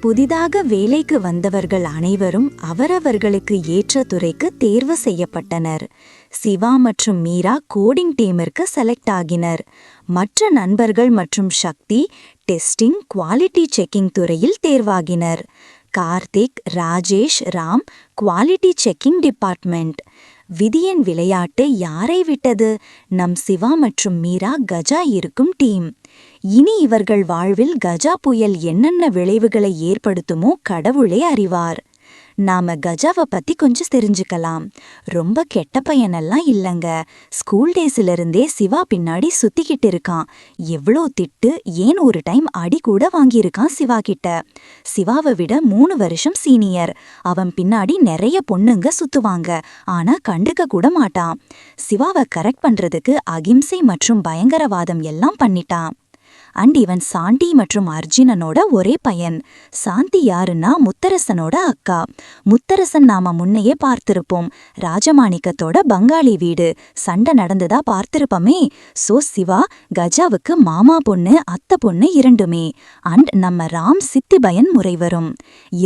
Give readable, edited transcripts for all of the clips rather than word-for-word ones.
புதிதாக வேலைக்கு வந்தவர்கள் அனைவரும் அவரவர்களுக்கு ஏற்ற துறைக்கு தேர்வு செய்யப்பட்டனர். சிவா மற்றும் மீரா கோடிங் டீமிற்கு செலக்ட் ஆகினர். மற்ற நண்பர்கள் மற்றும் சக்தி டெஸ்டிங், குவாலிட்டி செக்கிங் துறையில் தேர்வாகினர். Karthik, Rajesh, Ram quality checking department. விதியின் விளையாட்டு யாரை விட்டது? நம் சிவா மற்றும் மீரா கஜா இருக்கும் டீம். இனி இவர்கள் வாழ்வில் கஜா புயல் என்னென்ன விளைவுகளை ஏற்படுத்துமோ கடவுளே அறிவார். நாம கஜாவை பத்தி கொஞ்சம் தெரிஞ்சுக்கலாம். ரொம்ப கெட்ட பையனெல்லாம் இல்லங்க. ஸ்கூல் டேஸிலிருந்தே சிவா பின்னாடி சுத்திக்கிட்டு இருக்கான். எவ்வளோ திட்டு, ஏன் ஒரு டைம் அடி கூட வாங்கியிருக்கான் சிவா கிட்ட. சிவாவை விட 3 வருஷம் சீனியர். அவன் பின்னாடி நிறைய பொண்ணுங்க சுத்துவாங்க, ஆனா கண்டுக்க கூட மாட்டான். சிவாவை கரெக்ட் பண்றதுக்கு அகிம்சை மற்றும் பயங்கரவாதம் எல்லாம் பண்ணிட்டான். அண்ட் இவன் சாண்டி மற்றும் அர்ஜுனனோட ஒரே பையன். சாந்தி யாருன்னா முத்தரசனோட அக்கா. முத்தரசன் நாம முன்னையே பார்த்திருப்போம். ராஜமாணிக்கத்தோட பங்காளி வீடு. சண்டை நடந்துதா பார்த்திருப்போமே. சோ சிவா கஜாவுக்கு மாமா பொண்ணு, அத்தை பொண்ணு இரண்டுமே. அண்ட் நம்ம ராம் சித்திபயன் முறை வரும்.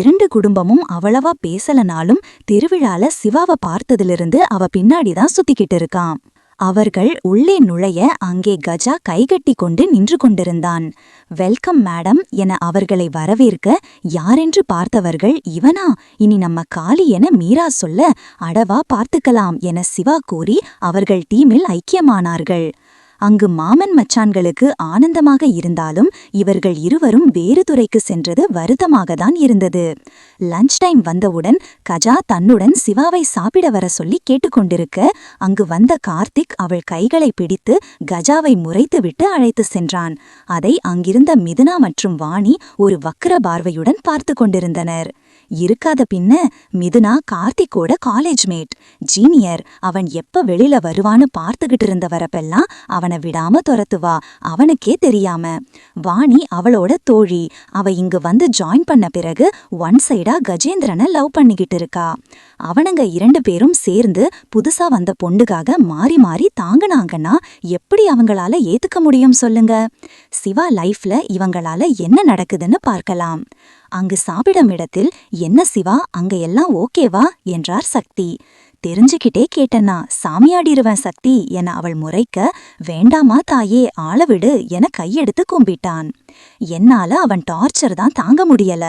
2 குடும்பமும் அவ்வளவா பேசலனாலும் திருவிழால சிவாவை பார்த்ததிலிருந்து அவ பின்னாடிதான் சுத்திக்கிட்டு இருக்கான். அவர்கள் உள்ளே நுழைய அங்கே கஜா கைகட்டி கொண்டு நின்று கொண்டிருந்தான். வெல்கம் மேடம் என அவர்களை வரவேற்க யாரென்று பார்த்தவர்கள், இவனா, இனி நம்ம காளி என மீரா சொல்ல, அடவா பார்த்துக்கலாம் என சிவா கூறி அவர்கள் டீமில் ஐக்கியமானார்கள். அங்கு மாமன் மச்சான்களுக்கு ஆனந்தமாக இருந்தாலும் இவர்கள் இருவரும் வேறு துறைக்கு சென்றது வருத்தமாகத்தான் இருந்தது. லஞ்ச் டைம் வந்தவுடன் கஜா தன்னுடன் சிவாவை சாப்பிட வர சொல்லி கேட்டுக்கொண்டிருக்க அங்கு வந்த கார்த்திக் அவள் கைகளை பிடித்து கஜாவை முறைத்துவிட்டு அழைத்து சென்றான். அதை அங்கிருந்த மிதுனா மற்றும் வாணி ஒரு வக்கர பார்வையுடன் பார்த்து கொண்டிருந்தனர். இருக்காத பின்ன மிதுனா கார்த்திக்கோட காலேஜ் மேட், ஜீனியர். அவன் எப்ப வெளியில வருவான்னு பார்த்துக்கிட்டு இருந்த வரப்பெல்லாம் அவனை விடாம துரத்துவா, அவனுக்கே தெரியாம. வாணி அவளோட தோழி. அவ இங்கு வந்து ஜாயின் பண்ண பிறகு ஒன் சைடா கஜேந்திரனை லவ் பண்ணிக்கிட்டு இருக்கா. அவனுங்க 2 பேரும் சேர்ந்து புதுசா வந்த பொண்ணுக்காக மாறி மாறி தாங்கினாங்கன்னா எப்படி அவங்களால ஏத்துக்க முடியும் சொல்லுங்க? சிவா லைஃப்ல இவங்களால என்ன நடக்குதுன்னு பார்க்கலாம். அங்கு சாப்பிடும் இடத்தில், என்ன சிவா, அங்க எல்லாம் ஓகேவா என்றார் சக்தி. தெரிஞ்சுக்கிட்டே கேட்டனா, சாமியாடிருவன் சக்தி என அவள் முறைக்க, வேண்டாமா தாயே, ஆளவிடு என கையெடுத்து கும்பிட்டான். என்னால அவன் டார்ச்சர் தான் தாங்க முடியல.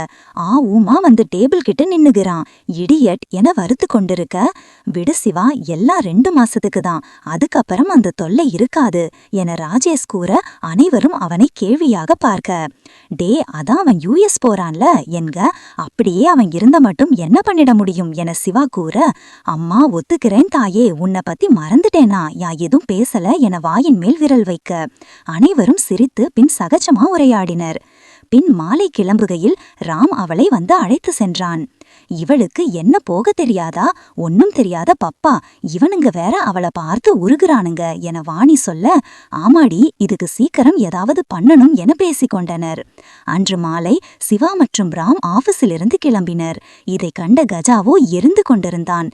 ஊமா வந்து டேபிள் கிட்ட நின்னுகிறான், இடியட் என வறுத்து கொண்டிருக்க, விடு சிவா, எல்லாம் 2 மாசத்துக்கு தான், அதுக்கப்புறம் அந்த தொல்லை இருக்காது என ராஜேஷ் கூற அனைவரும் அவனை கேள்வியாக பார்க்க, டே அதான் அவன் US போறான்ல என்க, அப்படியே அவன் இருந்த மட்டும் என்ன பண்ணிட முடியும் என சிவா கூற, அம்மா ஒத்துக்கிறேன் தாயே, உன்னை பத்தி மறந்துட்டேனா, யா எதுவும் பேசல என வாயின் மேல் விரல் வைக்க அனைவரும் சிரித்து பின் சகஜமா உரையாடினர். பின் மாலை கிளம்புகையில் ராம் அவளை வந்து அழைத்து சென்றான். இவளுக்கு என்ன போக தெரியாதா, ஒன்னும் தெரியாத பப்பா, இவனுங்க வேற அவளை பார்த்து உருகுறானுங்க என வாணி சொல்ல, ஆமாடி, இதுக்கு சீக்கிரம் ஏதாவது பண்ணணும் என பேசிக்கொண்டனர். அன்று மாலை சிவா மற்றும் ராம் ஆபீஸிலிருந்து கிளம்பினர். இதை கண்ட கஜாவோ எரிந்து கொண்டிருந்தான்.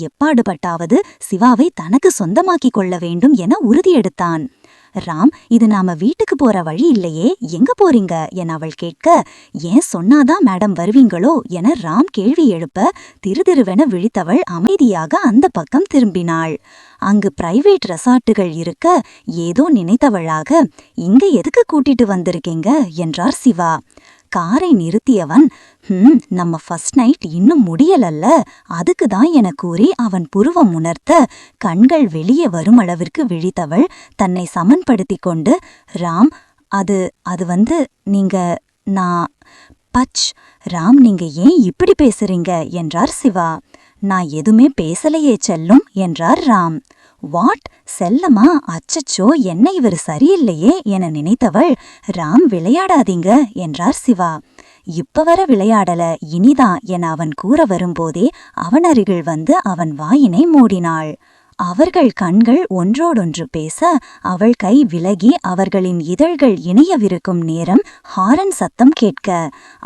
எப்பாடுபட்டாவது சிவாவை தனக்கு சொந்தமாக்கிக் கொள்ள வேண்டும் என உறுதியெடுத்தான். ராம், இது நாம வீட்டுக்கு போற வழி இல்லையே, எங்க போறீங்க என அவள் கேட்க, ஏன் சொன்னாதான் மேடம் வருவீங்களோ என ராம் கேள்வி எழுப்ப திருதிருவென விழித்தவள் அமைதியாக அந்த பக்கம் திரும்பினாள். அங்கு பிரைவேட் ரெசார்ட்டுகள் இருக்க ஏதோ நினைத்தவளாக, இங்க எதுக்கு கூட்டிட்டு வந்திருக்கீங்க என்றார் சிவா. காரை நிறுத்தியவன், நம்ம ஃபர்ஸ்ட் நைட் இன்னும் முடியலல்ல, அதுக்குதான் என கூறி அவன் புருவம் உணர்த்த கண்கள் வெளியே வரும் அளவிற்கு விழித்தவள் தன்னை சமன்படுத்தி கொண்டு, ராம், அது வந்து நீங்க, நான் பச் ராம், நீங்க ஏன் இப்படி பேசுறீங்க என்றார் சிவா. நான் எதுவுமே பேசலையே செல்லும் என்றார் ராம். வாட், செல்லமா, அச்சச்சோ, என்ன இவர் சரியில்லையே என நினைத்தவள், ராம் விளையாடாதீங்க என்றார் சிவா. இப்ப வர விளையாடல, இனிதான் என அவன் கூற வரும்போதே அவன் அருகில் வந்து அவன் வாயினை மூடினாள். அவர்கள் கண்கள் ஒன்றோடொன்று பேச அவள் கை விலகி அவர்களின் இதழ்கள் இணையவிருக்கும் நேரம் ஹாரன் சத்தம் கேட்க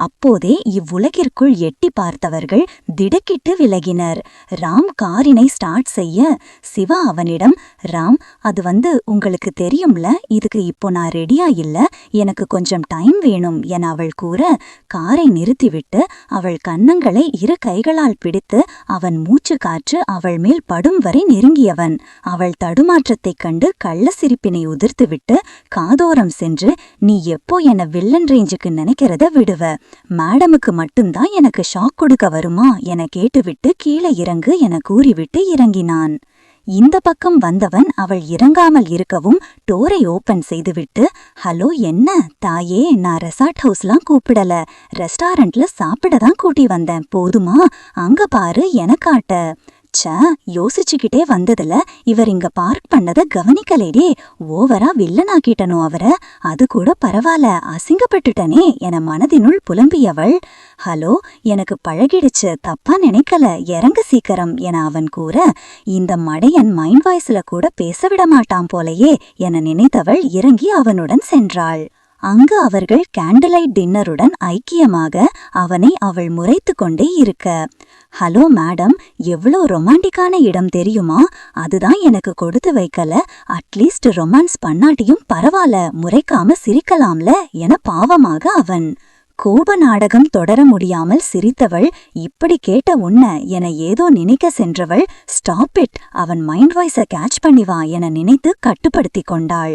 அப்போதே இவ்வுலகிற்குள் எட்டி பார்த்தவர்கள் திடுக்கிட்டு விலகினர். ராம் காரினை ஸ்டார்ட் செய்ய சிவா அவனிடம், ராம், அது உங்களுக்கு தெரியும்ல, இதுக்கு இப்போ நான் ரெடியா இல்ல, எனக்கு கொஞ்சம் டைம் வேணும் என அவள் கூற காரை நிறுத்திவிட்டு அவள் கன்னங்களை இரு கைகளால் பிடித்து அவன் மூச்சு காற்று அவள் மேல் படும் வரை நெருங்கியவன். அவள் தடுமாற்றத்தைக் கண்டு கள்ள சிரிப்பினை உதிர்த்துவிட்டு காதோரம் சென்று, நீ எப்போ என வில்லன் ரேஞ்சுக்கு நினைக்கிறத விடுவ, மேடமுக்கு மட்டும்தான் எனக்கு ஷாக் கொடுக்க வருமா என கேட்டுவிட்டு கீழே இறங்கு என கூறிவிட்டு இறங்கினான். இந்த பக்கம் வந்தவன் அவள் இறங்காமல் இருக்கவும் டோரை ஓபன் செய்துவிட்டு, ஹலோ, என்ன தாயே, நான் ரெசார்ட் ஹவுஸ்லாம் கூப்பிடல, ரெஸ்டாரண்ட்ல சாப்பிடதான் கூட்டி வந்தேன், போதுமா? அங்க பாரு எனக்காட்ட. யோசிச்சுக்கிட்டே வந்ததுல இவர் இங்க பார்க் பண்ணத கவனிக்கலேடே, ஓவரா வில்லனாக்கிட்டனும் அவரை, அது கூட பரவாயில்ல, அசிங்கப்பட்டுட்டனே என மனதினுள் புலம்பியவள், ஹலோ, எனக்கு பழகிடுச்சு, தப்பா நினைக்கல, இறங்கு சீக்கிரம் என அவன் கூற, இந்த மடையன் மைண்ட் வாய்ஸ்ல கூட பேச விட மாட்டான் போலையே என நினைத்தவள் இறங்கி அவனுடன் சென்றாள். அங்கு அவர்கள் கேண்டிலைட் டின்னருடன் ஐக்கியமாக அவனை அவள் முறைத்து கொண்டே இருக்க, ஹலோ மேடம், எவ்வளோ ரொமான்டிக்கான இடம் தெரியுமா? அதுதான் எனக்கு கொடுத்து வைக்கல, அட்லீஸ்ட் ரொமான்ஸ் பண்ணாட்டியும் பரவாயில்ல, முறைக்காம சிரிக்கலாம்ல என பாவமாக அவன். கோப நாடகம் தொடர முடியாமல் சிரித்தவள், இப்படி கேட்ட உன்ன என ஏதோ நினைக்க சென்றவள், ஸ்டாப் இட், அவன் மைண்ட் வாய்ஸை கேட்ச் பண்ணிவா என நினைத்து கட்டுப்படுத்தி கொண்டாள்.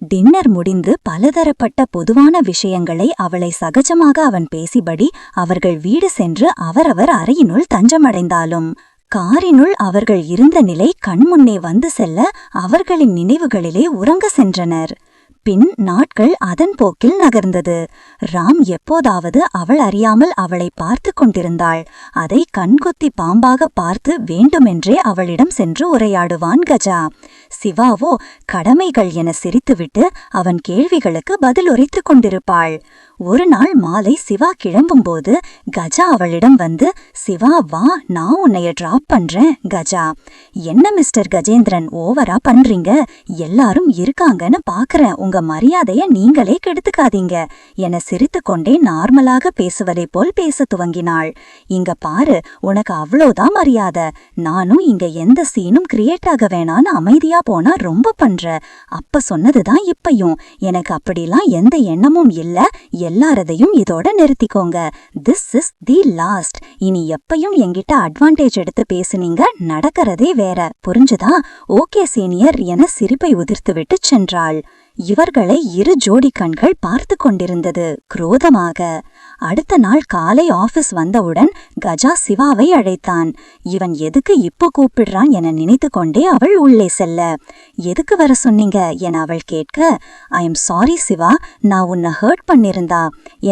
டின்னர் முடிந்து பலதரப்பட்ட பொதுவான விஷயங்களை அவளை சகஜமாக அவன் பேசிபடி அவர்கள் வீடு சென்று அவரவர் அறையினுள் தஞ்சமடைந்தாலும் காரினுள் அவர்கள் இருந்த நிலை கண்முன்னே வந்து செல்ல அவர்களின் நினைவுகளிலே உறங்க சென்றனர். பின் நாட்கள் அதன் போக்கில் நகர்ந்தது. ராம் எப்போதாவது அவள் அறியாமல் அவளை பார்த்து கொண்டிருந்தாள். அதை கண்கொத்தி பாம்பாக பார்த்து வேண்டுமென்றே அவளிடம் சென்று உரையாடுவான் கஜா. சிவாவோ கடமைகள் என சிரித்துவிட்டு அவன் கேள்விகளுக்கு பதில் உரைத்துக் கொண்டிருப்பாள். ஒரு நாள் மாலை சிவா கிளம்பும்போது கஜா அவளிடம் வந்து, சிவா வா, நான் உன்னைய டிராப் பண்றேன். கஜா, என்ன மிஸ்டர் கஜேந்திரன், ஓவரா பண்றீங்க, எல்லாரும் இருக்காங்கன்னு பாக்குறேன், உங்க மரியாதைய நீங்களே கெடுத்துக்காதீங்க என சிரித்துக்கொண்டே நார்மலாக பேசுவதை போல் பேச துவங்கினாள். இங்க பாரு, உனக்கு அவ்வளோதான் மரியாதை, நானும் இங்க எந்த சீனும் கிரியேட் ஆக வேணான்னு அமைதியா போனா ரொம்ப பண்ற, அப்ப சொன்னதுதான் இப்பயும், எனக்கு அப்படிலாம் எந்த எண்ணமும் இல்ல, எல்லாரதையும் இதோட நிறுத்திக்கோங்க, திஸ் இஸ் தி லாஸ்ட், இனி எப்பயும் என்கிட்ட அட்வான்டேஜ் எடுத்து பேசுனீங்க, நடக்கிறதே வேற, புரிஞ்சுதா? ஓகே சீனியர் என சிரிப்பை உதிர்த்துவிட்டு சென்றாள். இவர்களை இரு ஜோடி கண்கள் பார்த்து கொண்டிருந்தது குரோதமாக. அடுத்த நாள் காலை ஆபீஸ் வந்தவுடன் கஜா சிவாவை அழைத்தான். இவன் எதுக்கு இப்போ கூப்பிடுறான் என நினைத்து கொண்டே அவள் உள்ளே செல்ல, எதுக்கு வர சொன்னீங்க என அவள் கேட்க, ஐ எம் சாரி சிவா, நான் உன்னை ஹர்ட் பண்ணிருந்தா,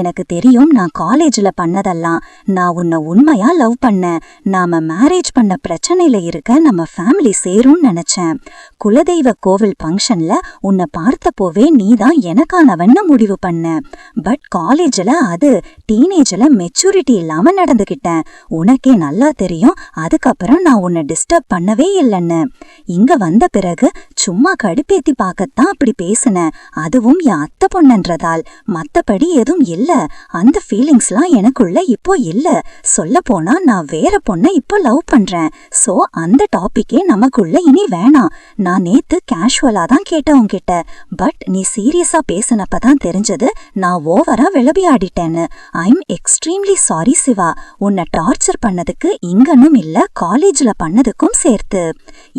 எனக்கு தெரியும் நான் காலேஜ்ல பண்ணதெல்லாம், நான் உன்னை உண்மையா லவ் பண்ணேன், நாம மேரேஜ் பண்ண பிரச்சனையில இருக்க நம்ம ஃபேமிலி சேரும்னு நினைச்சேன், குலதெய்வ கோவில் ஃபங்க்ஷன்ல உன்னை பார்த்த போவே நீதான் எனக்கானவன்னு முடிவு பண்ண, பட் காலேஜ்ல அது டீனேஜ்ல மெச்சூரிட்டி இல்லாம நடந்துகிட்டேன், உனக்கே நல்லா தெரியும், அதுக்கப்புறம் நான் உன்னை டிஸ்டர்ப் பண்ணவே இல்லைன்னு, இங்க வந்த பிறகு சும்மா கடுப்பேத்தி பார்க்கத்தான் அப்படி பேசுனேன், அதுவும் என் அத்தை பொண்ணுன்றதால், மத்தபடி எதுவும் இல்ல, அந்த ஃபீலிங்ஸ்லாம் எனக்குள்ள இப்போ இல்ல, சொல்ல போனா நான் வேற பொண்ணை இப்போ லவ் பண்றேன், சோ அந்த டாபிக்கே நமக்குள்ள இனி வேணாம், நான் நேத்து கேஷுவலா தான் கேட்டேன் உன்கிட்ட, பட் நீ சீரியஸா பேசினப்பதான் தெரிஞ்சது நான் ஓவரா விளபியாடிட்டேன்னு, I am extremely sorry Siva, உன்னை டார்ச்சர் பண்ணதுக்கு இங்கனும் இல்ல காலேஜ்ல பண்ணதுக்கும் சேர்த்து,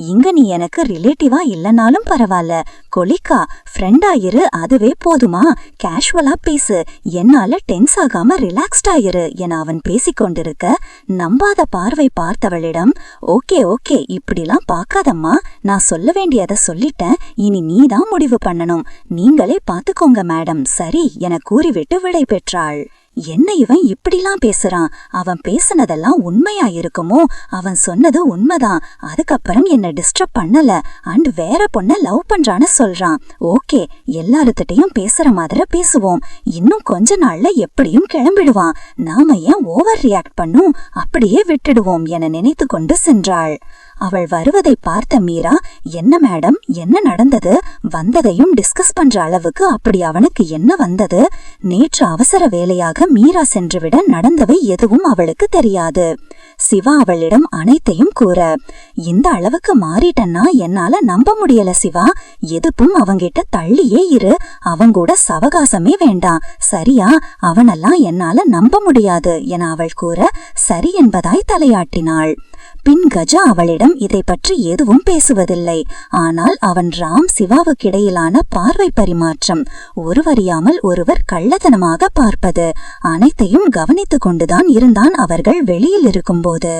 இங்க நீ எனக்கு ரிலேட்டிவா இல்லனாலும் பரவாயில்ல, கொலிக்கா ஃப்ரெண்டா இரு, அதுவே போதுமா, கேஷுவலா பேசு, என்னால டென்ஸ் ஆகாம ரிலாக்ஸ்டா இரு என அவன் பேசிக்கொண்டிருக்க நம்பாத பார்வை பார்த்தவளிடம், ஓகே ஓகே, இப்படிலாம் பார்க்காதம்மா, நான் சொல்ல வேண்டியதை சொல்லிட்டேன், இனி நீதான் முடிவு பண்ணணும், நீங்களே பாத்துக்கோங்க மேடம், சரி என கூறிவிட்டு விடை பெற்றாள். என்ன இவன் இப்படிலாம் பேசுறான்? அவன் பேசுனதெல்லாம் உண்மையா இருக்குமோ? அவன் சொன்னது உண்மைதான். அதுக்கப்புறம் என்ன டிஸ்டர்ப் பண்ணல அண்ட் வேற பொண்ண லவ் பண்றான்னு சொல்றான். ஓகே, எல்லாருத்திட்டையும் பேசுற மாதிரி பேசுவோம். இன்னும் கொஞ்ச நாள்ல எப்படியும் கிளம்பிடுவான். நாம ஏன் ஓவர் ரியாக்ட் பண்ணும்? அப்படியே விட்டுடுவோம் என நினைத்து கொண்டு சென்றாள். அவள் வருவதை பார்த்த மீரா, என்ன மேடம், என்ன நடந்தது? வந்ததையும் டிஸ்கஸ் பண்ற அளவுக்கு அப்படி அவனுக்கு என்ன வந்தது? நேற்று அவசர வேலையாக மீரா சென்றுவிட நடந்தவை எதுவும் அவளுக்கு தெரியாது. சிவா அவளிடம் அனைத்தையும் கூற, இந்த அளவுக்கு மாறிட்டன்னா என்னால நம்ப முடியல சிவா. எதுப்பும் அவங்கிட்ட தள்ளியே இரு. அவங்கூட சவகாசமே வேண்டாம், சரியா? அவனெல்லாம் என்னால நம்ப முடியாது என அவள் கூற, சரி என்பதாய் தலையாட்டினாள். பின் கஜா அவளிடம் இதை பற்றி எதுவும் பேசுவதில்லை. ஆனால் அவன் ராம் சிவாவுக்கிடையிலான பார்வை பரிமாற்றம், ஒருவறியாமல் ஒருவர் கள்ளத்தனமாக பார்ப்பது, அனைத்தையும் கவனித்துக் கொண்டுதான் இருந்தான் அவர்கள் வெளியில் இருக்கும்போது.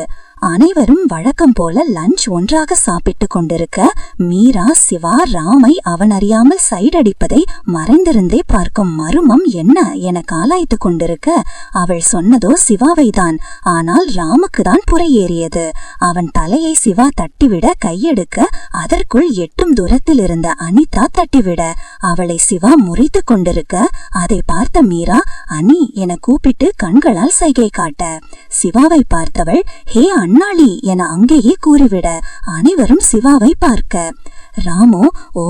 அனைவரும் வழக்கம் போல லஞ்ச் ஒன்றாக சாப்பிட்டு கொண்டிருக்க, மீரா சிவா ராமை அவன் அறியாமல் சைடடிப்பதை மறைந்திருந்தே பார்க்கும் மருமம் என்ன என காலாய்த்து கொண்டிருக்க, அவள் சொன்னதோ சிவாவைதான். ஆனால் ராமுக்கு தான் புறையேறியது. அவன் தலையை சிவா தட்டிவிட கையெடுக்க, அதற்குள் எட்டும் தூரத்தில் இருந்த அனிதா தட்டிவிட, அவளை சிவா முறைத்து கொண்டிருக்க, அதை பார்த்த மீரா அனி என கூப்பிட்டு கண்களால் சைகை காட்ட, சிவாவை பார்த்தவள் ஹே அண்ணாளி என அங்கேயே கூறிவிட, அனைவரும் சிவாவை பார்க்க, ராமோ ஓ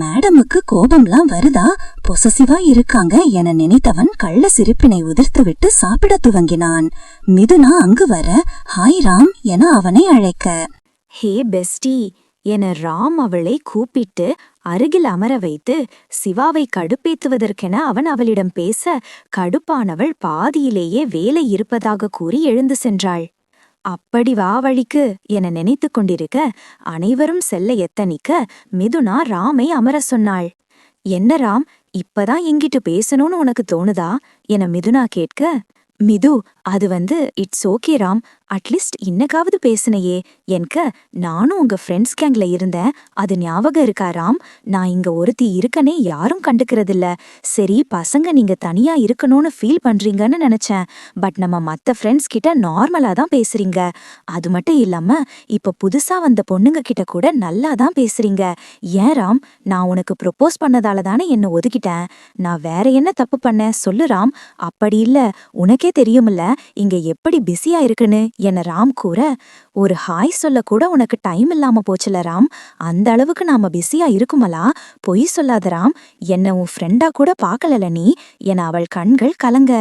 மேடமுக்கு கோபம்லாம் வருதா, பொசசிவா இருக்காங்க என நினைத்தவன் கள்ள சிரிப்பினை உதிர்த்துவிட்டு சாப்பிட துவங்கினான். மிதுனா அங்கு வர, ஹாய் ராம் என அவனை அழைக்க, ஹே பெஸ்டி என ராம் அவளை கூப்பிட்டு அருகில் அமர வைத்து சிவாவை கடுப்பேத்துவதற்கென அவன் அவளிடம் பேச, கடுப்பானவள் பாதியிலேயே வேலை இருப்பதாக கூறி எழுந்து சென்றாள். அப்படி வா வழிக்கு என நினைத்து கொண்டிருக்க, அனைவரும் செல்ல எத்தனிக்க மிதுனா ராமை அமர சொன்னாள். என்ன ராம், இப்பதான் எங்கிட்டு பேசணும்னு உனக்கு தோணுதா என மிதுனா கேட்க, மிது அது இட்ஸ் ஓகே ராம், அட்லீஸ்ட் இன்னக்காவது பேசுனையே என்க, நானும் உங்க ஃப்ரெண்ட்ஸ் கேங்ல இருந்தேன், அது ஞாபகம் இருக்கா ராம்? நான் இங்க ஒருத்தி இருக்கனே யாரும் கண்டுக்கிறதில்ல. சரி பசங்க நீங்க தனியா இருக்கணும்னு ஃபீல் பண்றீங்கன்னு நினைச்சேன். பட் நம்ம மத்த ஃப்ரெண்ட்ஸ் கிட்ட நார்மலா தான் பேசுறீங்க. அது மட்டும் இல்லாம இப்ப புதுசா வந்த பொண்ணுங்க கிட்ட கூட நல்லா தான் பேசுறீங்க. ஏன் ராம், நான் உனக்கு ப்ரொபோஸ் பண்ணதால தானே என்ன ஒதுக்கிட்டேன். நான் வேற என்ன தப்பு பண்ணேன் சொல்லு ராம். அப்படி இல்ல, உனக்கே தெரியுமில்ல இங்க எப்படி பிஸியா இருக்குன்னு என ராம் கூற, ஒரு ஹாய் சொல்ல கூட உனக்கு டைம் இல்லாம போச்சுல ராம். அந்த அளவுக்கு நாம பிஸியா இருக்குமலா? பொய் சொல்லாத ராம், என்ன உன் ஃப்ரெண்டா கூட பாக்கலல நீ என அவள் கண்கள் கலங்க.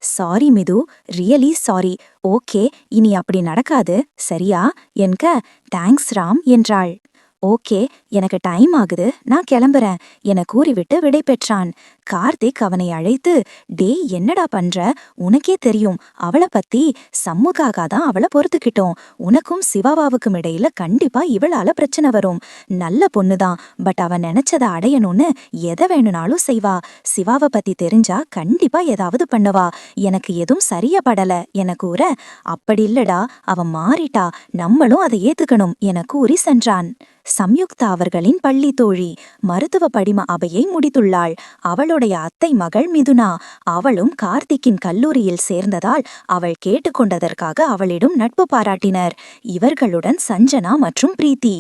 Sorry Mithu, really sorry. Okay, இனி அப்படி நடக்காது சரியா என்க, தேங்க்ஸ் ராம் என்றாள். ஓகே, எனக்கு டைம் ஆகுது, நான் கிளம்புறேன் என கூறிவிட்டு விடை பெற்றான். கார்த்திக் அவனை அழைத்து, டே என்னடா பண்ற, உனக்கே தெரியும் அவளை பத்தி, சம்முக்காக தான் அவளை பொறுத்துக்கிட்டோம். உனக்கும் சிவாவாவுக்கும் இடையில கண்டிப்பா இவளால பிரச்சனை வரும். நல்ல பொண்ணுதான், பட் அவன் நினைச்சதை அடையணும்னு எதை வேணும்னாலும் செய்வா. சிவாவை பத்தி தெரிஞ்சா கண்டிப்பா ஏதாவது பண்ணுவா. எனக்கு எதுவும் சரியா படல என கூற, அப்படி இல்லடா, அவன் மாறிட்டா, நம்மளும் அதை ஏத்துக்கணும் என கூறி சென்றான். சம்யுக்தா அவர்களின் பள்ளி தோழி, மருத்துவ படிம அபையை முடித்துள்ளாள். அவளுடைய அத்தை மகள் மிதுனா. அவளும் கார்த்திக்கின் கல்லூரியில் சேர்ந்ததால் அவள் கேட்டுக்கொண்டதற்காக அவளிடம் நட்பு பாராட்டினர். இவர்களுடன் சஞ்சனா மற்றும் பிரீத்தி.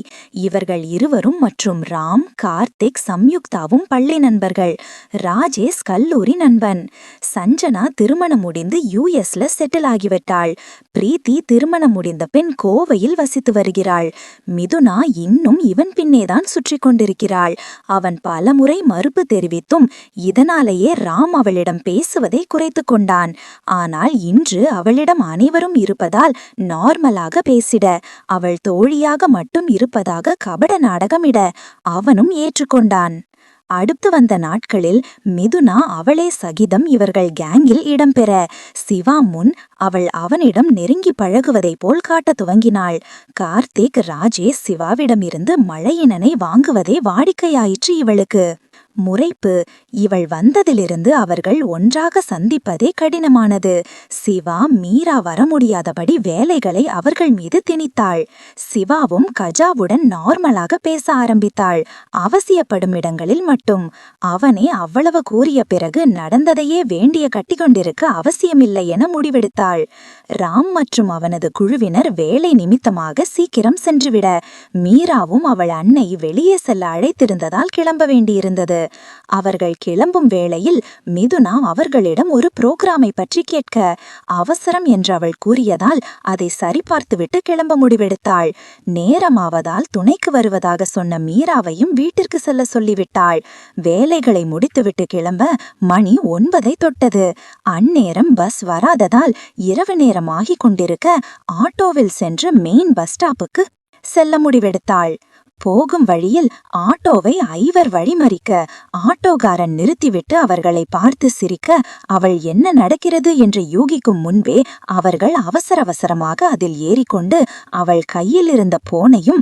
இவர்கள் இருவரும் மற்றும் ராம், கார்த்திக், சம்யுக்தாவும் பள்ளி நண்பர்கள். ராஜேஷ் கல்லூரி நண்பன். சஞ்சனா திருமணம் முடிந்து யுஎஸ்ல செட்டில் ஆகிவிட்டாள். பிரீத்தி திருமணம் முடிந்த பின் கோவையில் வசித்து வருகிறாள். மிதுனா இன்னும் இவன் பின்னேதான் சுற்றி கொண்டிருக்கிறாள். அவன் பலமுறை மறுப்பு தெரிவித்தும் இதனாலேயே ராம் அவளிடம் பேசுவதை குறைத்து கொண்டான். ஆனால் இன்று அவளிடம் அனைவரும் இருப்பதால் நார்மலாக பேசிட, அவள் தோழியாக மட்டும் இருப்பதாக கபட நாடகமிட அவனும் ஏற்றுக்கொண்டான். அடுத்து வந்த நாட்களில் மிதுனா அவளே சகிதம் இவர்கள் கேங்கில் இடம்பெற, சிவா முன் அவள் அவனிடம் நெருங்கி பழகுவதைப் போல் காட்ட துவங்கினாள். கார்த்திக், ராஜேஷ் சிவாவிடமிருந்து மழையினனை வாங்குவதே வாடிக்கையாயிற்று இவளுக்கு. முறைப்பு. இவள் வந்ததிலிருந்து அவர்கள் ஒன்றாக சந்திப்பதே கடினமானது. சிவா மீரா வர முடியாதபடி வேலைகளை அவர்கள் மீது திணித்தாள். சிவாவும் கஜாவுடன் நார்மலாக பேச ஆரம்பித்தாள், அவசியப்படும் இடங்களில் மட்டும். அவனே அவ்வளவு கூறிய பிறகு நடந்ததையே வேண்டிய கட்டிக்கொண்டிருக்க அவசியமில்லை என முடிவெடுத்தாள். ராம் மற்றும் அவனது குழுவினர் வேலை நிமித்தமாக சீக்கிரம் சென்றுவிட, மீராவும் அவள் அன்னை வெளியே செல்ல அழைத்திருந்ததால் கிளம்ப வேண்டியிருந்தது. அவர்கள் கிளம்பும் வேளையில் மிதுனா அவர்களிடம் ஒரு புரோகிராமை பற்றி கேட்க, அவசரம் என்று அவள் கூறியதால் அதை சரிபார்த்துவிட்டு கிளம்ப முடிவெடுத்தாள். நேரமாவதால் துணைக்கு வருவதாக சொன்ன மீராவையும் வீட்டிற்கு செல்ல சொல்லிவிட்டாள். வேலைகளை முடித்துவிட்டு கிளம்ப மணி 9 தொட்டது. அந்நேரம் பஸ் வராததால் இரவு நேரம் ஆகிக் கொண்டிருக்க ஆட்டோவில் சென்று மெயின் பஸ் ஸ்டாப்புக்கு செல்ல முடிவெடுத்தாள். போகும் வழியில் ஆட்டோவை ஐவர் வழிமறிக்க, ஆட்டோகாரன் நிறுத்திவிட்டு அவர்களை பார்த்து சிரிக்க, அவள் என்ன நடக்கிறது என்று யூகிக்கும் முன்பே அவர்கள் அவசர அவசரமாக அதில் ஏறிக்கொண்டு அவள் கையில் இருந்த போனையும்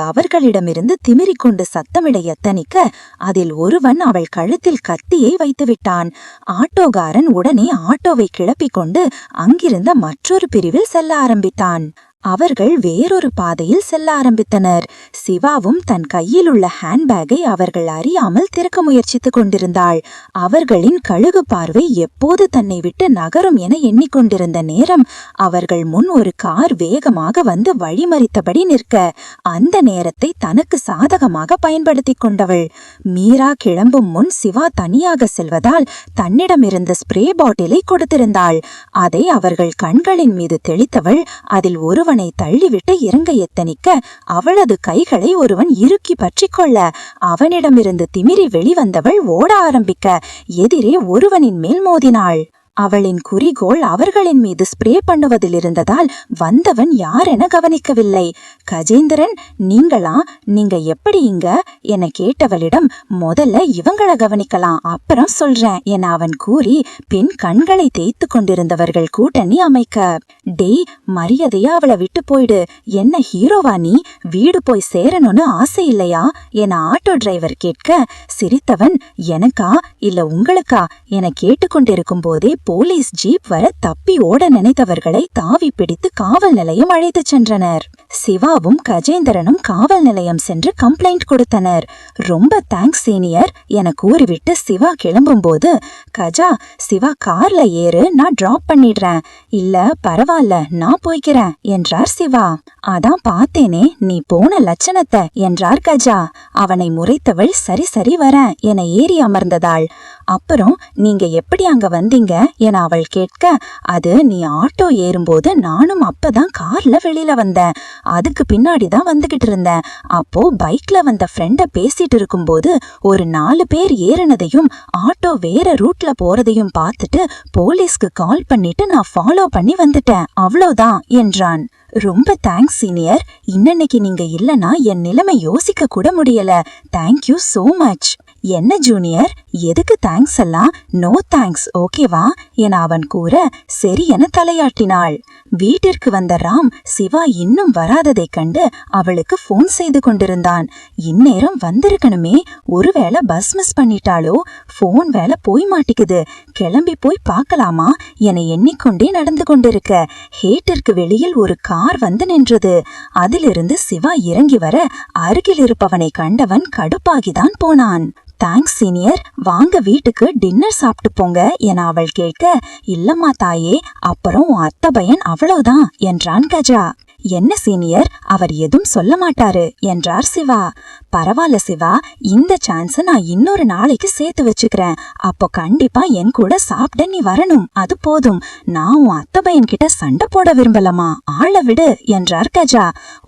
அவர்களிடமிருந்து திமிரிக்கொண்டு சத்தமிட எத்தனிக்க, அதில் ஒருவன் அவள் கழுத்தில் கத்தியை வைத்துவிட்டான். ஆட்டோகாரன் உடனே ஆட்டோவை கிளப்பிக் கொண்டு அங்கிருந்த மற்றொரு பிரிவில் செல்ல ஆரம்பித்தான். அவர்கள் வேறொரு பாதையில் செல்ல ஆரம்பித்தனர். சிவாவும் தன் கையில் உள்ள ஹேண்ட்பேக்கை அவர்கள் அறியாமல் திறக்க முயற்சித்துக் கொண்டிருந்தாள். அவர்களின் கழுகு பார்வை எப்போது தன்னை விட்டு நகரும் என எண்ணிக்கொண்டிருந்த நேரம் அவர்கள் முன் ஒரு கார் வேகமாக வந்து வழிமறித்தபடி நிற்க, அந்த நேரத்தை தனக்கு சாதகமாக பயன்படுத்திக் கொண்டவள். மீரா கிளம்பும் முன் சிவா தனியாக செல்வதால் தன்னிடமிருந்த ஸ்ப்ரே பாட்டிலை கொடுத்திருந்தாள். அதை அவர்கள் கண்களின் மீது தெளித்தவள் அதில் ஒருவனை தள்ளிவிட்டு இறங்க எத்தனிக்க, அவளது கைகளை ஒருவன் இறுக்கி பற்றிக் கொள்ள, அவனிடமிருந்து திமிரி வெளிவந்தவள் ஓட ஆரம்பிக்க எதிரே ஒருவனின் மேல் மோதினாள். அவளின் குறிக்கோள் அவர்களின் மீது ஸ்ப்ரே பண்ணுவதில் இருந்ததால் வந்தவன் யாரென கவனிக்கவில்லை. கஜேந்திரன், நீங்களா? நீங்க எப்படி இங்க என கேட்டவளிடம், முதல்ல இவங்கள கவனிக்கலாம், அப்புறம் சொல்றேன் என அவன் கூறி பின் கண்களை தேய்த்து கொண்டிருந்தவர்கள் கூட்டணி அமைக்க, டேய் மரியாதையா அவளை விட்டு போயிடு, என்ன ஹீரோவா நீ? வீடு போய் சேரணும்னு ஆசை இல்லையா என ஆட்டோ டிரைவர் கேட்க, சிரித்தவன், எனக்கா இல்ல உங்களுக்கா என கேட்டுக்கொண்டிருக்கும் போதே போலீஸ் ஜீப் வர தப்பி ஓட நினைத்தவர்களை தாவி பிடித்து காவல் நிலையம் அழைத்துச் சென்றனர். சிவாவும் கஜேந்திரனும் காவல் நிலையம் சென்று கம்ப்ளைண்ட் கொடுத்தனர். ரொம்ப தேங்க்ஸ் சீனியர் என கூறிவிட்டு சிவா கிளம்பும்போது, கஜா சிவா கார்ல ஏறு, நான் டிராப் பண்ணிடுறேன். இல்ல பரவாயில்ல நான் போய்க்கிறேன் என்றார் சிவா. அதான் பார்த்தேனே நீ போன லட்சணத்தை என்றார் கஜா. அவனை முறைத்தவள் சரி சரி வரேன் என ஏறி அமர்ந்ததாள். அப்புறம் நீங்க எப்படி அங்க வந்தீங்க என அவள் கேட்க, அது நீ ஆட்டோ ஏறும்போது நானும் அப்பதான் கார்ல வெளியில வந்தேன், அதுக்கு பின்னாடிதான் வந்துகிட்டு இருந்தேன். அப்போ பைக்ல வந்த ஃப்ரெண்ட பேசிட்டு இருக்கும்போது ஒரு 4 பேர் ஏறினதையும் ஆட்டோ வேற ரூட்ல போறதையும் பார்த்துட்டு போலீஸ்க்கு கால் பண்ணிட்டு நான் ஃபாலோ பண்ணி வந்துட்டேன், அவ்வளோதான் என்றான். ரொம்ப தேங்க்ஸ் சீனியர், இன்னைக்கு நீங்க இல்லனா என் நிலைமை யோசிக்க கூட முடியல. Thank you so much. என்ன ஜூனியர், எதுக்கு தேங்க்ஸ் எல்லாம்? நோ தேங்க்ஸ் ஓகேவா என அவன் கூற சரி என தலையாட்டினாள். வீட்டிற்கு வந்த ராம் சிவா இன்னும் வராததை கண்டு அவளுக்கு போன் செய்து கொண்டிருந்தான். இந்நேரம் வந்திருக்கணுமே, ஒருவேளை பஸ் மிஸ் பண்ணிட்டாளோ, போன் வேலை போய் மாட்டிக்குது, கிளம்பி போய் பார்க்கலாமா என எண்ணிக்கொண்டே நடந்து கொண்டிருக்க ஹேட்டிற்கு வெளியில் ஒரு கார் வந்து நின்றது. அதிலிருந்து சிவா இறங்கி வர அருகில் இருப்பவனை கண்டவன் கடுப்பாகிதான் போனான். தேங்க்ஸ் சீனியர், வாங்க வீட்டுக்கு டின்னர் சாப்பிட்டு போங்க என அவள் கேட்க, இல்லம்மா தாயே, அப்புறம் உன் அத்தை பையன் அவ்வளவுதான் என்றான் கஜா. என்ன சீனியர், அவர் எதுவும் சொல்ல மாட்டாரு என்றார் சிவா. பரவாயில்ல சிவா, இந்த சான்ஸ் நான் இன்னொரு நாளைக்கு சேர்த்து வச்சுக்கிறேன். அப்போ கண்டிப்பா என் கூட சாப்பிட நீ வரணும், அது போதும். நான் உன் அத்தை பையன் கிட்ட சண்டை போட விரும்பலமா, ஆள விடு என்றார் கஜா.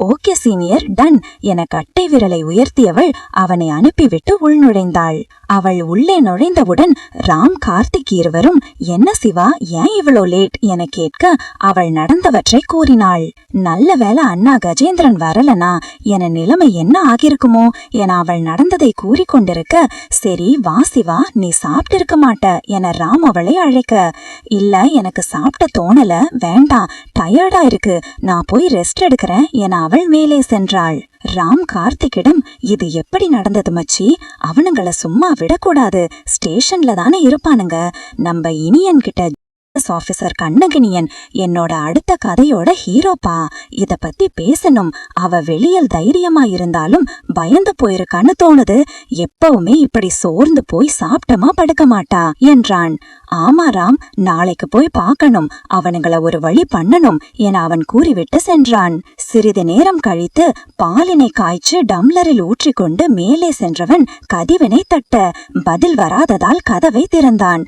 ஓகே சீனியர், டன் என கட்டை விரலை உயர்த்தியவள் அவனை அனுப்பிவிட்டு உள்நுழைந்தாள். அவள் உள்ளே நுழைந்தவுடன் ராம் கார்த்திக் இருவரும், என்ன சிவா ஏன் இவ்வளோ லேட் என கேட்க அவள் நடந்தவற்றை கூறினாள். நல்ல நல்ல வேளை அண்ணா கஜேந்திரன் வரலனா என நிலைமை என்ன ஆகிருக்குமோ என அவள் நடந்ததை கூறிக்கொண்டிருக்க, சரி வா சிவா, நீ சாப்பிட்டு இருக்க மாட்ட என ராம் அவளை அழைக்க, இல்ல எனக்கு சாப்பிட்ட தோணல, வேண்டாம், டயர்டா இருக்கு, நான் போய் ரெஸ்ட் எடுக்கிறேன் என அவள் மேலே சென்றாள். ராம் கார்த்திக்கிடம், இது எப்படி நடந்தது மச்சி? அவனுங்கள சும்மா விடக்கூடாது, ஸ்டேஷன்ல தானே இருப்பானுங்க, நம்ம இனியன் கிட்ட ஆபீசர் கண்ணகினியன் என்னோட அடுத்த கதையோட ஹீரோப்பா, இத பத்தி பேசணும். அவ வெளியில் தைரியமா இருந்தாலும் பயந்து போயிருக்கான்னு தோணுது. எப்பவுமே இப்படி சோர்ந்து போய் சாப்பிட்டமா படுக்க மாட்டா என்றான். ஆமா ராம், நாளைக்கு போய் பார்க்கணும், அவனுங்கள ஒரு வழி பண்ணணும் என அவன் கூறிவிட்டு சென்றான். சிறிது நேரம் கழித்து பாலினை காய்ச்சி டம்ளரில் ஊற்றிக்கொண்டு மேலே சென்றவன் கதவினை தட்ட பதில் வராததால் கதவை திறந்தான்.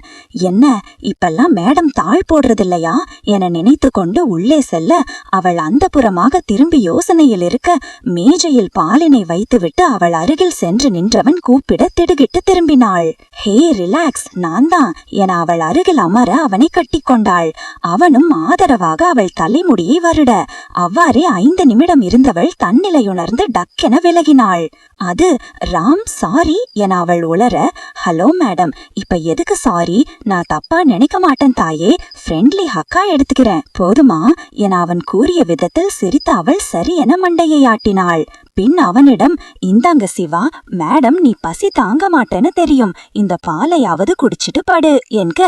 என்ன இப்பெல்லாம் மேடம் தாழ் போடுறதில்லையா என நினைத்து கொண்டு உள்ளே செல்ல, அவள் அந்தப்புறமாக திரும்பி யோசனையில் இருக்க, மேஜையில் பாலினை வைத்துவிட்டு அவள் அருகில் சென்று நின்றவன் கூப்பிட திடுகிட்டு திரும்பினாள். ஹே ரிலாக்ஸ், நான் தான் என அவள் அருகில் அமர அவனை கட்டிக்கொண்டாள். அவனும் ஆதரவாக அவள் தலைமுடியை வருட, அவ்வாறே 5 நிமிடம் இருந்தவள் தன்னிலையுணர்ந்து டக்கென விலகினாள். அது ராம் சாரி என அவள் உளர, ஹலோ மேடம், இப்ப எதுக்கு சாரி? நான் தப்பா நினைக்க மாட்டேன் தாயே, ஃப்ரெண்ட்லி ஹக்கா எடுத்துக்கிறேன், போதுமா என அவன் கூறிய விதத்தில் சிரித்த அவள் சரி என மண்டையை ஆட்டினாள். பின் அவனிடம், இந்தாங்க சிவா, மேடம் நீ பசி தாங்க மாட்டேன்னு தெரியும், இந்த பாலையாவது குடிச்சிட்டு படு என்க,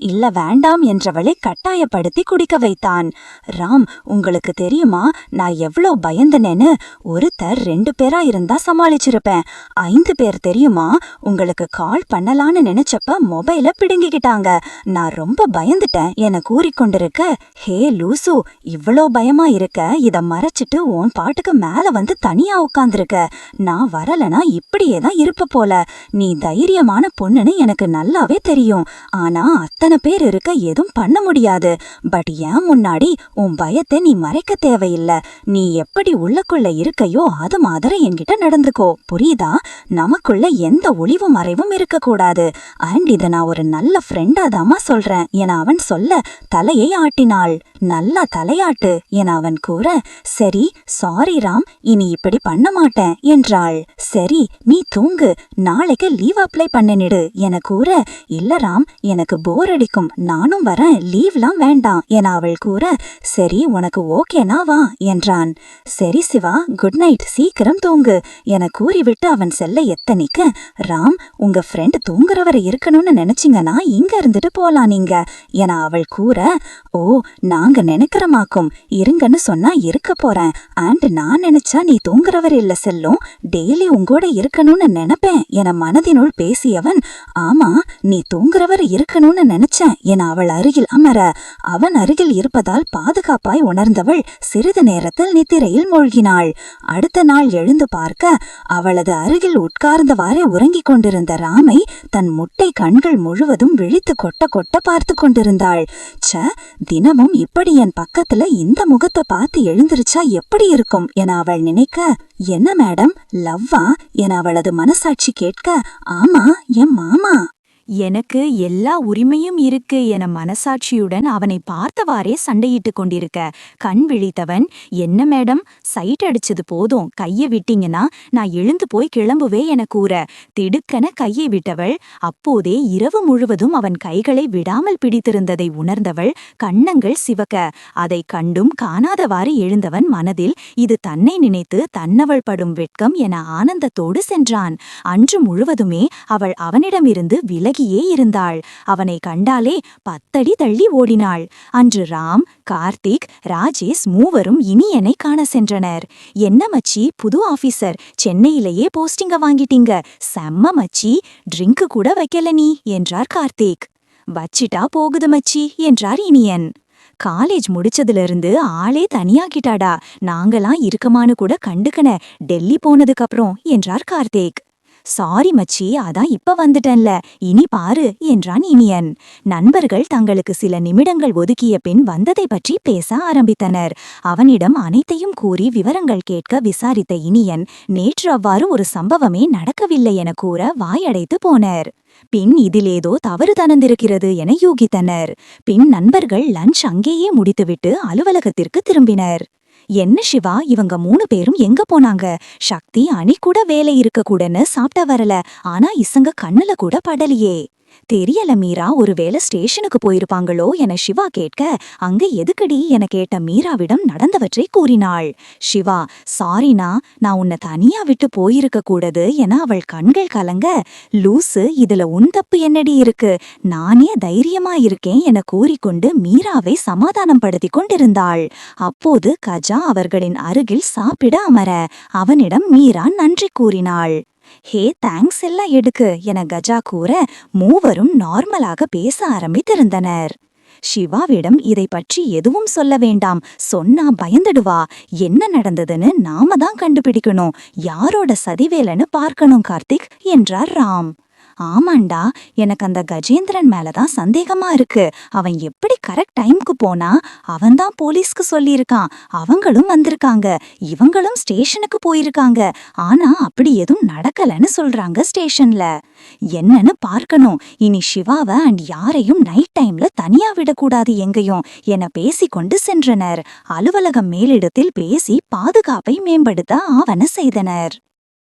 இல்ல வேண்டாம் என்றவளை கட்டாயப்படுத்தி குடிக்க வைத்தான். ராம், உங்களுக்கு தெரியுமா நான் எவ்வளோ பயந்தனேன்னு? ஒருத்தர் 2 பேரா இருந்தா சமாளிச்சிருப்பேன், 5 பேர் தெரியுமா? உங்களுக்கு கால் பண்ணலான்னு நினைச்சப்ப மொபைல பிடுங்கிக்கிட்டாங்க, நான் ரொம்ப பயந்துட்டேன் என கூறிக்கொண்டிருக்க, ஹே லூசு, இவ்வளோ பயமா இருக்க, இத மறைச்சிட்டு உன் பாட்டுக்கு மேல வந்து தனியா உட்கார்ந்திருக்க, நான் வரலனா இப்படியேதான் இருப்ப போல, நீ தைரியமான பொண்ணுன்னு எனக்கு நல்லாவே தெரியும், ஆனா அத்தனை பேர் இருக்க எதுவும் பண்ண முடியாது, பட் ஏன் முன்னாடி உன் பயத்தை நீ மறைக்க தேவையில்லை, நீ எப்படி உள்ளக்குள்ள இருக்கையோ அது மாதிரி என்கிட்ட நடந்துக்கோ, புரியுதா? நமக்குள்ள எந்த ஒளிவு மறைவும் இருக்க கூடாது, அண்ட் இத நான் ஒரு நல்ல ஃப்ரெண்டா தாமா சொல்றேன் என அவன் சொல்ல தலையை ஆட்டினாள். நல்லா தலையாட்டு என அவன் கூற, சரி சாரி ராம், இனி இப்படி பண்ண மாட்டேன் என்றாள். சரி நீ தூங்கு, நாளைக்கு லீவ் அப்ளை பண்ணிடு என கூற, இல்ல ராம் எனக்கு போர் அடிக்கும், நானும் வரேன், லீவ்லாம் வேண்டாம் என அவள் கூற, சரி உனக்கு ஓகேனா வா என்றான். சரி சிவா, குட் நைட், சீக்கிரம் தூங்கு என கூறிவிட்டு அவன் செல்ல எத்தனிக்க, ராம் உங்க ஃப்ரெண்ட் தூங்குறவரை இருக்கணும்னு நினைச்சிங்கன்னா இங்க இருந்துட்டு போலாம் நீங்க என அவள் கூற, ஓ நாங்க நினைக்கிறமாக்கும், இருங்கன்னு சொன்னா இருக்க போறேன், அண்ட் நான் நினைச்சா நீ தூங்குறவர் இல்ல செல்லும், டெய்லி உங்கூட இருக்கணும்னு நினைப்பேன் என மனதினுள் பேசியவன், ஆமா நீ தூங்குறவர் இருக்கணும்னு நினைச்சேன் என அவள் அருகில் அமர, அவன் அருகில் இருப்பதால் பாதுகாப்பாய் உணர்ந்தவள் சிறிது நேரத்தில் நித்திரையில் மூழ்கினாள். அடுத்த நாள் எழுந்து பார்க்க, அவளது அருகில் உட்கார்ந்தவாறே உறங்கிக் கொண்டிருந்த ராமை தன் முட்டை கண்கள் முழுவதும் விழித்து கொட்ட கொட்ட பார்த்து கொண்டிருந்தாள். ச, தினமும் இப்படி என் பக்கத்துல இந்த முகத்தை பார்த்து எழுந்திருச்சா எப்படி இருக்கும் என அவள் நினைக்க, என்ன மேடம் லவ்வா என அவளது மனசாட்சி கேட்க, ஆமா என் மாமா, எனக்கு எல்லா உரிமையும் இருக்கு என மனசாட்சியுடன் அவனை பார்த்தவாறே சண்டையிட்டு கொண்டிருக்க, கண் விழித்தவன், என்ன மேடம் சைட் அடிச்சது போதும், கையை விட்டீங்கன்னா நான் எழுந்து போய் கிளம்புவே என கூற, திடுக்கென கையை விட்டவள். அப்போதே இரவு முழுவதும் அவன் கைகளை விடாமல் பிடித்திருந்ததை உணர்ந்தவள் கண்ணங்கள் சிவக்க, அதை கண்டும் காணாதவாறு எழுந்தவன் மனதில் இது தன்னை நினைத்து தன்னவள் படும் வெட்கம் என ஆனந்தத்தோடு சென்றான். அன்று முழுவதுமே அவள் அவனிடமிருந்து விலகியே இருந்தாள். அவனை கண்டாலே 10 அடி தள்ளி ஓடினாள். அன்று ராம், கார்த்திக், ராஜேஷ் மூவரும் இனியனை காண சென்றனர். என்ன மச்சி, புது ஆபீசர், சென்னையிலேயே போஸ்டிங்க வாங்கிட்டீங்க, செம்ம மச்சி, ட்ரிங்க் கூட வைக்கல நீ என்றார் கார்த்திக். வச்சிட்டா போகுது மச்சி என்றார் இனியன். காலேஜ் முடிச்சதுல இருந்து ஆளே தனியாக்கிட்டாடா, நாங்களாம் இருக்கமானு கூட கண்டுக்கன, டெல்லி போனதுக்கு அப்புறம் என்றார் கார்த்திக். சாரி மச்சி, அதான் இப்ப வந்துட்டேன்ல, இனி பாரு என்றான் இனியன். நண்பர்கள் தங்களுக்கு சில நிமிடங்கள் ஒதுக்கிய பின் வந்ததை பற்றி பேச ஆரம்பித்தனர். அவனிடம் அனைத்தையும் கூறி விவரங்கள் கேட்க விசாரித்த இனியன், நேற்று அவ்வாறு ஒரு சம்பவமே நடக்கவில்லை என கூற வாயடைத்து போனர். பின் இதிலேதோ தவறு தனந்திருக்கிறது என யூகித்தனர். பின் நண்பர்கள் லஞ்ச் அங்கேயே முடித்துவிட்டு அலுவலகத்திற்கு திரும்பினர். என்ன சிவா, இவங்க 3 பேரும் எங்க போனாங்க? சக்தி அணி கூட வேலை இருக்க கூடன்னு சாப்பிட்ட வரல, ஆனா இசங்க கண்ணுல கூட படலையே. தெரியல மீரா, ஒருவேளை ஸ்டேஷனுக்கு போயிருப்பாங்களோ என சிவா கேட்க, அங்க எதுக்கடி என கேட்ட மீராவிடம் நடந்தவற்றை கூறினாள். சிவா, சாரினா, நான் உன்னை தனியா விட்டு போயிருக்க கூடாது என அவள் கண்கள் கலங்க, லூசு, இதுல உன் தப்பு என்னடி இருக்கு, நானே தைரியமா இருக்கேன் என கூறிக்கொண்டு மீராவை சமாதானப்படுத்தி கொண்டிருந்தாள். அப்போது கஜா அவர்களின் அருகில் சாப்பிட அமர அவனிடம் மீரா நன்றி கூறினாள். ஹே, தேங்க்ஸ் எல்லாம் எடுக்கு என கஜா கூற மூவரும் நார்மலாக பேச ஆரம்பித்திருந்தனர். சிவாவிடம் இதை பற்றி எதுவும் சொல்ல வேண்டாம், சொன்னா பயந்துடுவா, என்ன நடந்ததுன்னு நாம தான் கண்டுபிடிக்கணும், யாரோட சதிவேலைன்னு பார்க்கணும் கார்த்திக் என்றார் ராம். ஆமாண்டா, எனக்கு அந்த கஜேந்திரன் மேலதான் சந்தேகமா இருக்கு. அவன் எப்படி கரெக்ட் டைம்க்கு போனா? அவன்தான் போலீஸ்க்கு சொல்லியிருக்கான், அவங்களும் வந்திருக்காங்க, இவங்களும் ஸ்டேஷனுக்கு போயிருக்காங்க, ஆனா அப்படி எதுவும் நடக்கலன்னு சொல்றாங்க ஸ்டேஷன்ல. என்னன்னு பார்க்கணும், இனி சிவாவை அண்ட் யாரையும் நைட் டைம்ல தனியா விடக்கூடாது எங்கேயும் என பேசிக்கொண்டு சென்றனர். அலுவலகம் மேலிடத்தில் பேசி பாதுகாப்பை மேம்படுத்த ஆவன செய்தனர்.